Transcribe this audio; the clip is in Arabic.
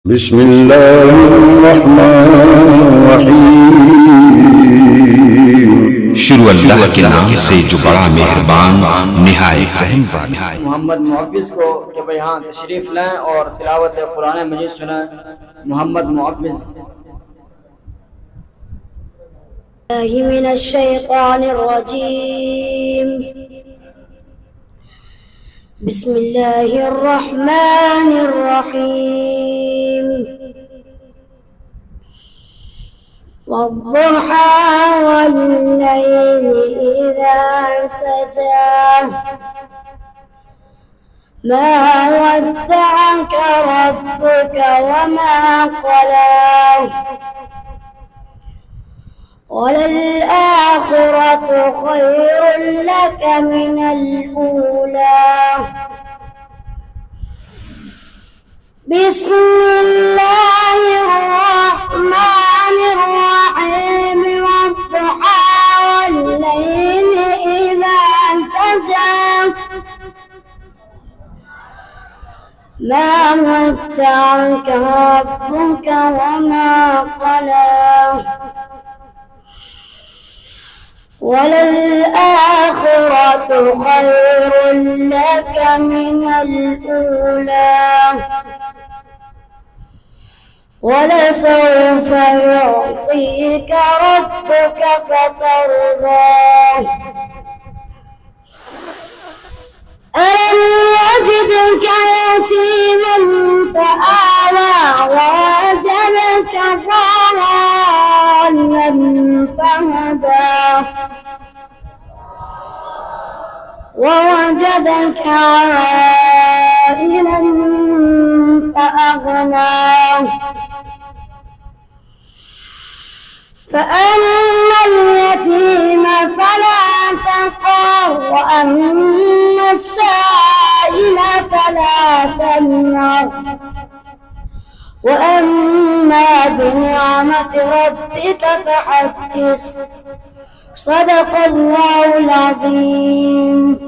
بسم الله الرحمن الرحیم شروع اللہ کے نام سے جو بڑا مہربان نہایت رحم والا ہے۔ محمد معفز کو کہ بھئی ہاں تشریف لیں اور تلاوت قرآن مجید سنیں۔ محمد معفز۔ من الشيطان الرجيم بسم الله الرحمن الرحيم والضحى والليل إذا سجى ما ودعك ربك وما قلى وللآخرة خير لك من الأولى بسم الله الرحمن الرحيم والضحى والليل إذا سجى ما ودعك ربك وما قلى وللآخرة خير لك من الأولى ولسوف يعطيك ربك فترضى ألم يجدك يتيما فآوى ووجدك ضالا فهدى ووجدك عائلا فأغنى فأما اليتيم فلا تقهر وأما السائل فلا تنهر وأما بنعمة ربك فحدث صدق الله العظيم.